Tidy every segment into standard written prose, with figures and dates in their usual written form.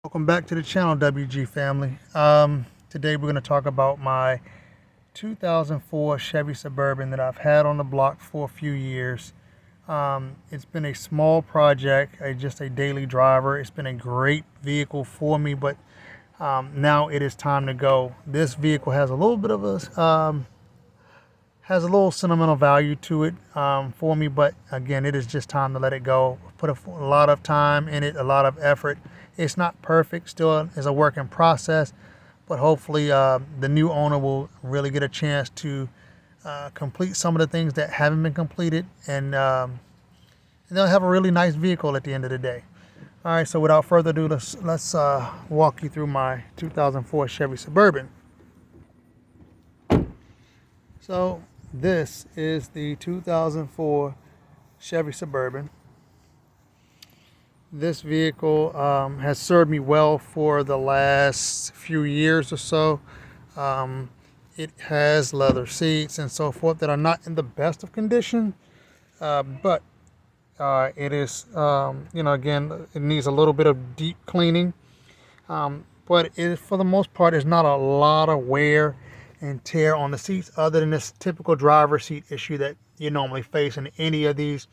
Welcome back to the channel, WG family. Today we're going to talk about my 2004 Chevy Suburban that I've had on the block for a few years. It's been a small project, just a daily driver. It's been a great vehicle for me, but now it is time to go. This vehicle has a little bit of has a little sentimental value to it for me, but again, it is just time to let it go. Put a lot of time in it, a lot of effort. It's not perfect, still is a work in process, but hopefully the new owner will really get a chance to complete some of the things that haven't been completed, and they'll have a really nice vehicle at the end of the day. All right, so without further ado, let's walk you through my 2004 Chevy Suburban. So this is the 2004 Chevy Suburban. This vehicle has served me well for the last few years or so. It has leather seats and so forth that are not in the best of condition, but it is, again, it needs a little bit of deep cleaning, but it, for the most part, is not a lot of wear and tear on the seats other than this typical driver's seat issue that you normally face in any of these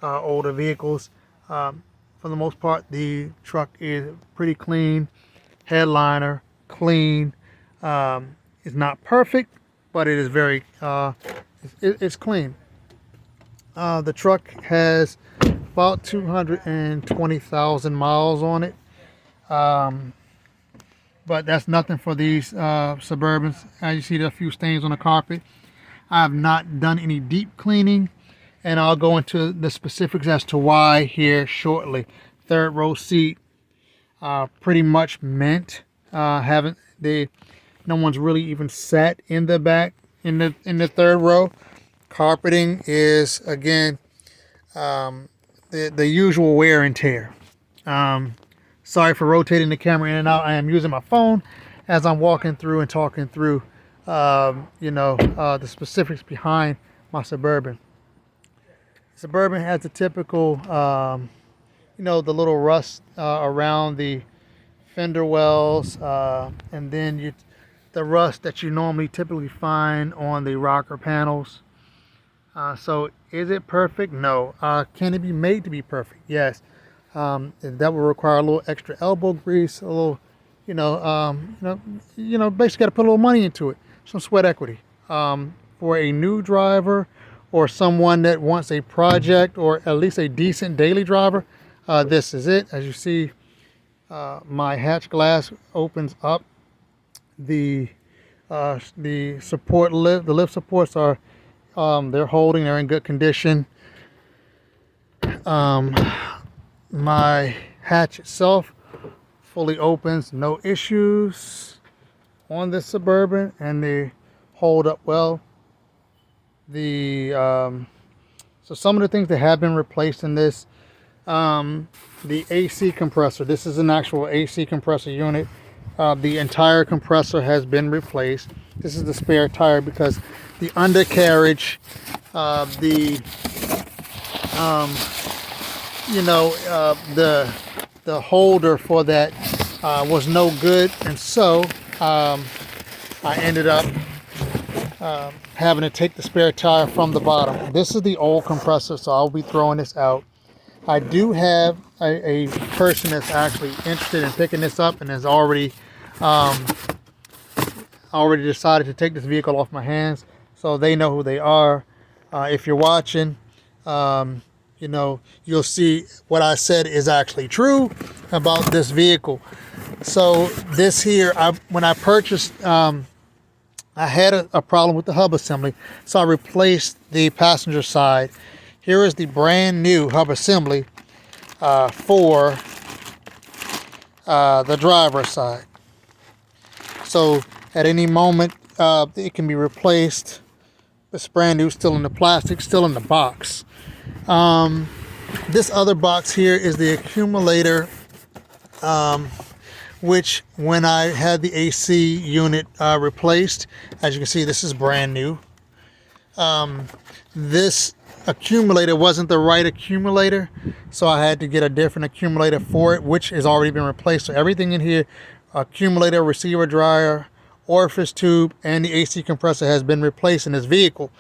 older vehicles. For the most part, the truck is pretty clean. Headliner, clean. It's not perfect, but it is very, it's clean. The truck has about 220,000 miles on it. But that's nothing for these Suburbans. As you see, there are a few stains on the carpet. I have not done any deep cleaning, and I'll go into the specifics as to why here shortly. Third row seat, pretty much mint. No one's really even sat in the back in the third row. Carpeting is again the usual wear and tear. Sorry for rotating the camera in and out. I am using my phone as I'm walking through and talking through the specifics behind my Suburban. Suburban has the typical, the little rust around the fender wells, and then the rust that you normally typically find on the rocker panels. So is it perfect? No. Can it be made to be perfect? Yes. That will require a little extra elbow grease, a little, basically got to put a little money into it, some sweat equity. For a new driver, or someone that wants a project or at least a decent daily driver, this is it. As you see, my hatch glass opens up. The support lift, the lift supports are they're in good condition. My hatch itself fully opens, no issues on this Suburban, and they hold up well. So some of the things that have been replaced in this, the AC compressor. This is an actual AC compressor unit. The entire compressor has been replaced. This is the spare tire because the undercarriage, the holder for that was no good, and so I ended up having to take the spare tire from the bottom. This is the old compressor, so I'll be throwing this out. I do have a person that's actually interested in picking this up and has already decided to take this vehicle off my hands, so they know who they are. If you're watching, you'll see what I said is actually true about this vehicle. So this here, when I purchased, I had a problem with the hub assembly, so I replaced the passenger side. Here is the brand new hub assembly for the driver's side. So at any moment, it can be replaced. It's brand new, still in the plastic, still in the box. This other box here is the accumulator, which when I had the AC unit replaced, as you can see, this is brand new. This accumulator wasn't the right accumulator, so I had to get a different accumulator for it, which has already been replaced. So everything in here, accumulator, receiver dryer, orifice tube, and the AC compressor has been replaced in this vehicle.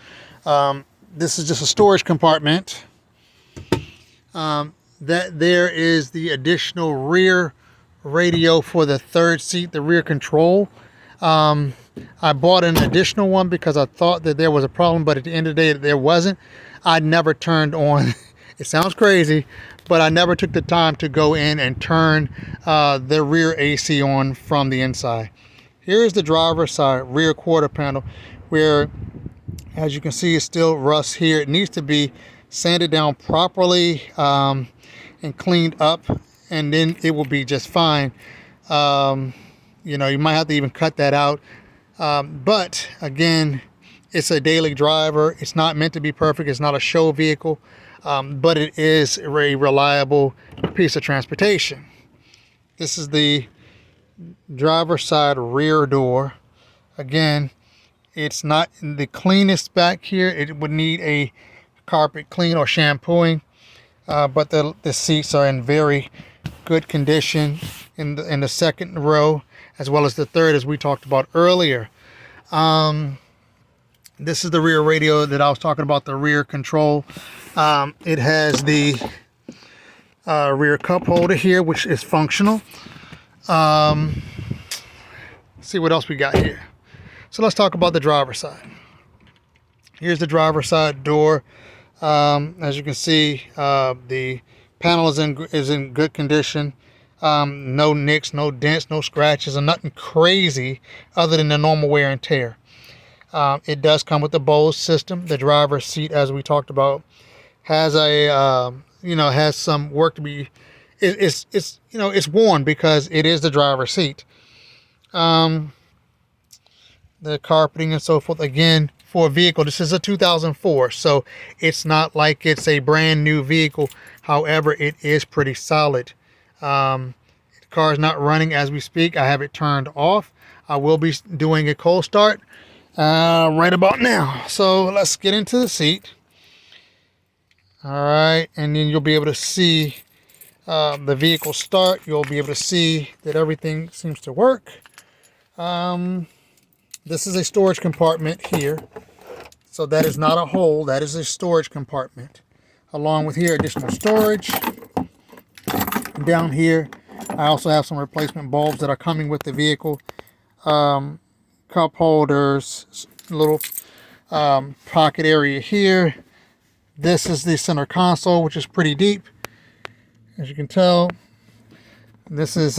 This is just a storage compartment. That there is the additional rear radio for the third seat, the rear control. I bought an additional one because I thought that there was a problem, but at the end of the day, there wasn't. I never turned on, it sounds crazy, but I never took the time to go in and turn the rear AC on from the inside. Here's the driver's side rear quarter panel, where, as you can see, it's still rust here. It needs to be sanded down properly and cleaned up, and then it will be just fine. You know, you might have to even cut that out. But again, it's a daily driver. It's not meant to be perfect. It's not a show vehicle, but it is a reliable piece of transportation. This is the driver's side rear door. Again, it's not the cleanest back here. It would need a carpet clean or shampooing, but the seats are in very good condition in the second row, as well as the third, as we talked about earlier. This is the rear radio that I was talking about, the rear control. It has the rear cup holder here, which is functional. See what else we got here. So let's talk about the driver's side. Here's the driver's side door. As you can see, the panel is in good condition. No nicks, no dents, no scratches, and nothing crazy other than the normal wear and tear. It does come with the Bose system. The driver's seat, as we talked about, has a has some work to be. It's worn because it is the driver's seat. The carpeting and so forth. Again, for a vehicle, this is a 2004, so it's not like it's a brand new vehicle. However, it is pretty solid. The car is not running as we speak. I have it turned off. I will be doing a cold start right about now. So let's get into the seat. All right, and then you'll be able to see the vehicle start. You'll be able to see that everything seems to work. This is a storage compartment here. So that is not a hole, that is a storage compartment. Along with here, additional storage. Down here, I also have some replacement bulbs that are coming with the vehicle. Cup holders, little pocket area here. This is the center console, which is pretty deep. As you can tell, this is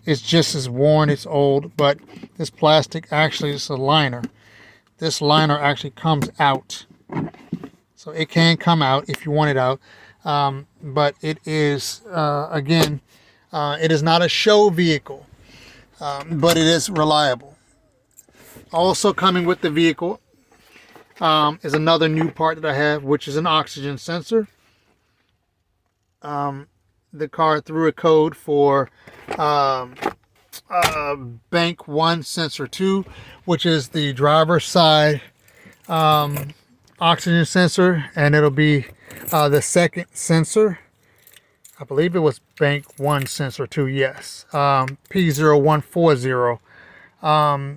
it's just as worn, it's old, but this plastic actually is a liner. This liner actually comes out. So it can come out if you want it out. But it is, again, it is not a show vehicle, but it is reliable. Also coming with the vehicle is another new part that I have, which is an oxygen sensor. The car threw a code for Bank 1 Sensor 2, which is the driver's side oxygen sensor, and it'll be the second sensor. I believe it was Bank 1 Sensor 2, yes. P0140,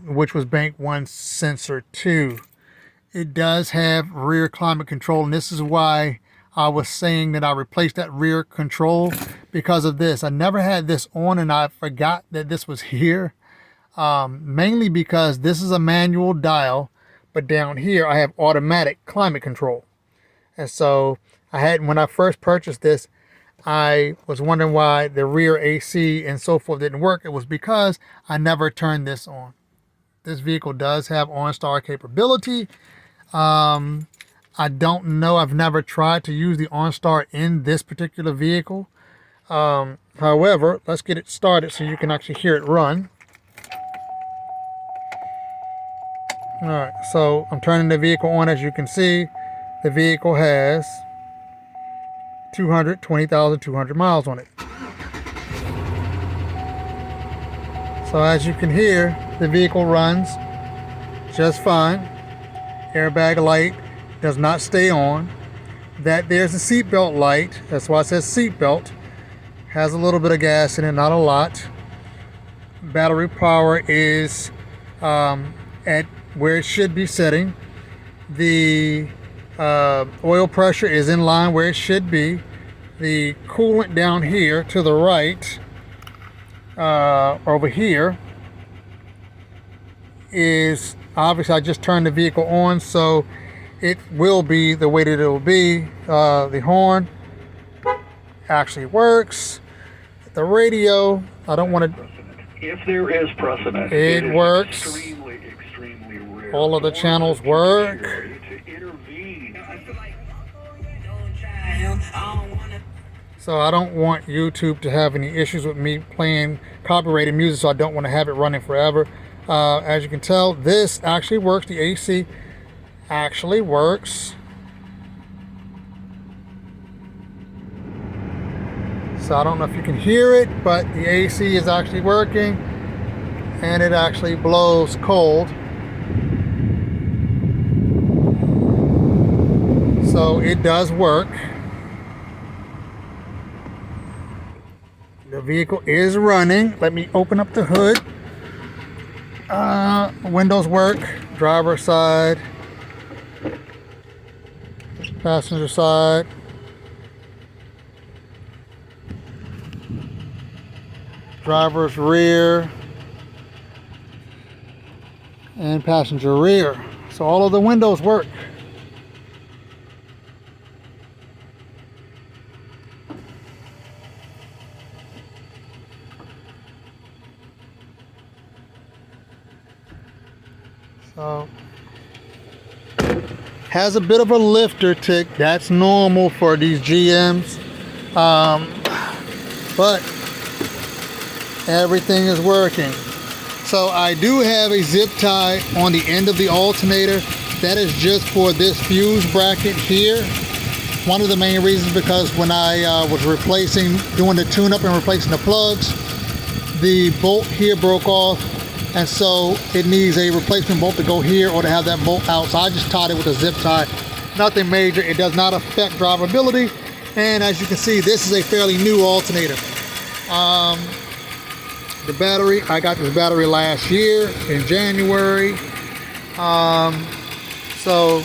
which was Bank 1 Sensor 2. It does have rear climate control, and this is why I was saying that I replaced that rear control, because of this. I never had this on, and I forgot that this was here. Mainly because this is a manual dial, but down here I have automatic climate control. And so when I first purchased this, I was wondering why the rear AC and so forth didn't work. It was because I never turned this on. This vehicle does have OnStar capability. I don't know. I've never tried to use the OnStar in this particular vehicle. However, let's get it started so you can actually hear it run. All right, so I'm turning the vehicle on. As you can see, the vehicle has 220,200 miles on it. So as you can hear, the vehicle runs just fine. Airbag light does not stay on. that there's a seatbelt light. That's why it says seatbelt. Has a little bit of gas in it, not a lot. Battery power is at where it should be setting. The oil pressure is in line where it should be. The coolant down here to the right, over here, is obviously, I just turned the vehicle on, so it will be the way that it will be. The horn actually works. The radio, I don't want to. If there is precedent, it works. Extremely rare. All of the channels work. So I don't want YouTube to have any issues with me playing copyrighted music, so I don't want to have it running forever. As you can tell, this actually works. The AC actually works. So I don't know if you can hear it, but the AC is actually working, and it actually blows cold. So it does work. The vehicle is running. Let me open up the hood. Windows work. Driver side. Passenger side. Driver's rear. And passenger rear. So all of the windows work. So, has a bit of a lifter tick. That's normal for these GMs. But everything is working. So I do have a zip tie on the end of the alternator. That is just for this fuse bracket here. One of the main reasons, because when I was doing the tune-up and replacing the plugs, the bolt here broke off. And so it needs a replacement bolt to go here or to have that bolt out. So I just tied it with a zip tie. Nothing major. It does not affect drivability. And as you can see, this is a fairly new alternator. The battery, I got this battery last year in January. So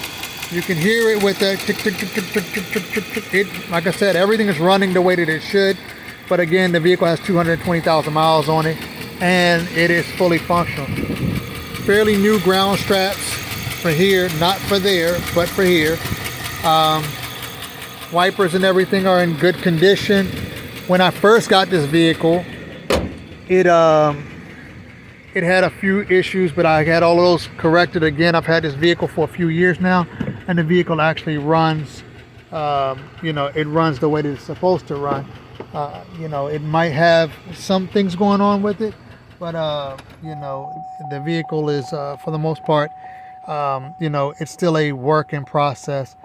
you can hear it with that tick, tick, tick, tick, tick, tick, tick, tick, tick. It, like I said, everything is running the way that it should. But again, the vehicle has 220,000 miles on it, and it is fully functional. Fairly new ground straps for here, not for there, but for here. Wipers and everything are in good condition. When I first got this vehicle, it had a few issues, but I had all of those corrected. Again, I've had this vehicle for a few years now, and the vehicle actually runs, it runs the way that it's supposed to run. It might have some things going on with it, but the vehicle is, for the most part, it's still a work in process.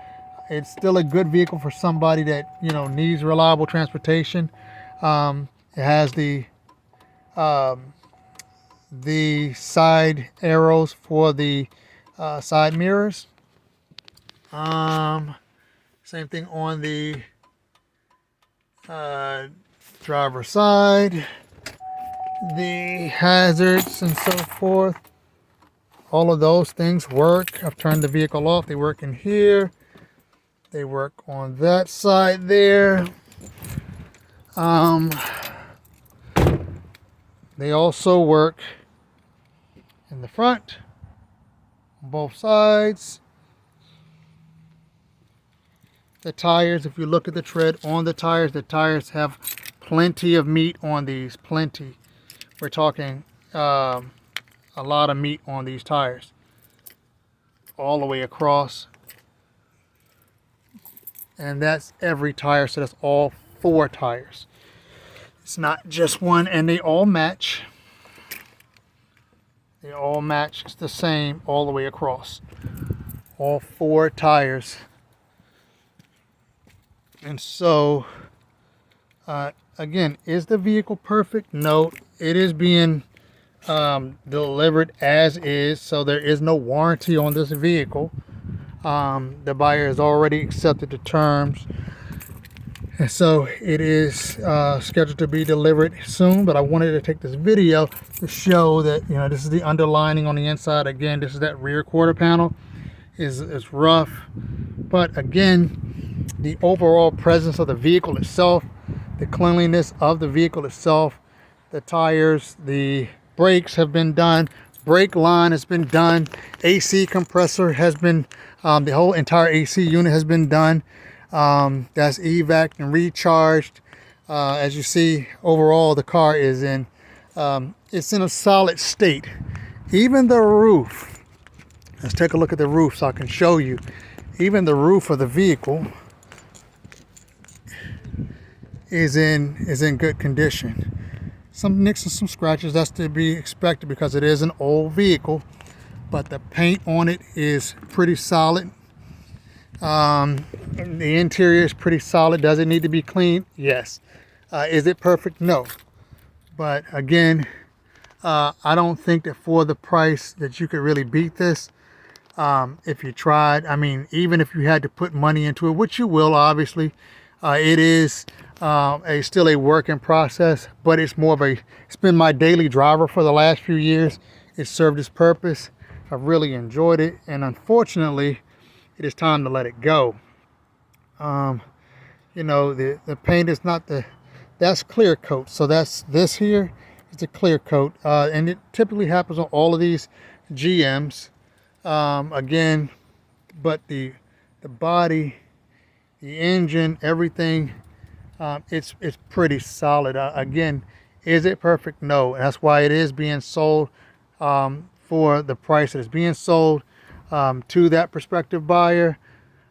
It's still a good vehicle for somebody that, needs reliable transportation. It has the side arrows for the side mirrors. Same thing on the driver's side. The hazards and so forth. All of those things work. I've turned the vehicle off. They work in here. They work on that side there. They also work in the front, on both sides. The tires, if you look at the tread on the tires have plenty of meat on these, plenty. We're talking a lot of meat on these tires, all the way across. And that's every tire, so that's all 4 tires. It's not just one, and they all match. They all match. It's the same all the way across. All 4 tires. And so, again, is the vehicle perfect? No, it is being delivered as is, so there is no warranty on this vehicle. The buyer has already accepted the terms, and so it is scheduled to be delivered soon. But I wanted to take this video to show that, you know, this is the underlining on the inside. Again, this is that rear quarter panel. Is rough, but again, the overall presence of the vehicle itself, the cleanliness of the vehicle itself, the tires, the brakes have been done, brake line has been done, AC compressor has been, the whole entire AC unit has been done. That's evac and recharged. As you see, overall the car is in, it's in a solid state. Even the roof, let's take a look at the roof so I can show you. Even the roof of the vehicle is in good condition. Some nicks and some scratches, that's to be expected because it is an old vehicle, but the paint on it is pretty solid. The interior is pretty solid. Does it need to be cleaned? Yes. Is it perfect? No. But again, I don't think that for the price that you could really beat this. If you tried, I mean, even if you had to put money into it, which you will, obviously, it is still a work in process, but it's more of it's been my daily driver for the last few years. It served its purpose. I've really enjoyed it, and unfortunately, it is time to let it go. You know, the paint is not that's clear coat, so this here is a clear coat, and it typically happens on all of these GMs. Again, but the body, the engine, everything, it's pretty solid. Again, is it perfect? No. That's why it is being sold for the price that it's being sold to that prospective buyer.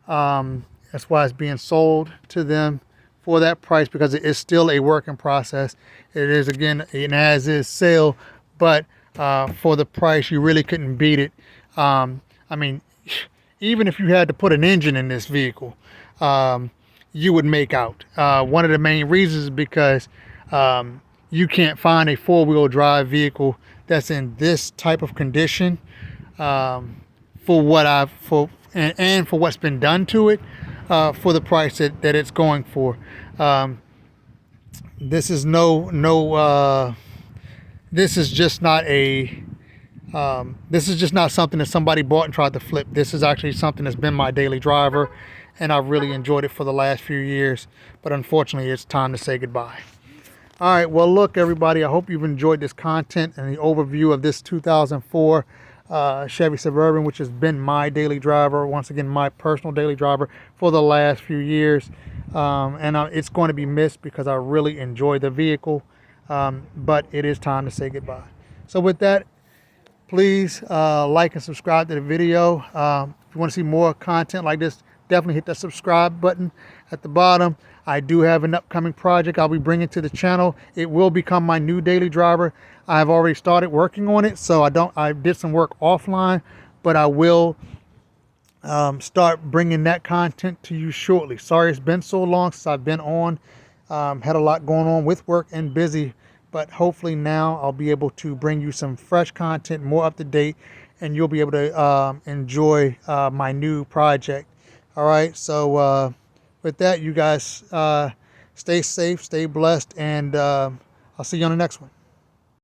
That's why it's being sold to them for that price, because it is still a work in process. It is, again, an as-is sale, but for the price, you really couldn't beat it. I mean, even if you had to put an engine in this vehicle, you would make out. One of the main reasons is because you can't find a four-wheel drive vehicle that's in this type of condition for what's been done to it, for the price that it's going for. This is this is just not something that somebody bought and tried to flip. This is actually something that's been my daily driver, and I've really enjoyed it for the last few years. But unfortunately, it's time to say goodbye. All right, well, look, everybody, I hope you've enjoyed this content and the overview of this 2004 Chevy Suburban, which has been my daily driver, once again, my personal daily driver for the last few years. And it's going to be missed because I really enjoy the vehicle, but it is time to say goodbye. So with that, please like and subscribe to the video. If you want to see more content like this, definitely hit that subscribe button at the bottom. I do have an upcoming project I'll be bringing to the channel. It will become my new daily driver. I've already started working on it, so I did some work offline, but I will start bringing that content to you shortly. Sorry it's been so long since I've been on. Had a lot going on with work and busy, but hopefully now I'll be able to bring you some fresh content, more up to date, and you'll be able to enjoy my new project. All right, so with that, you guys stay safe, stay blessed, and I'll see you on the next one.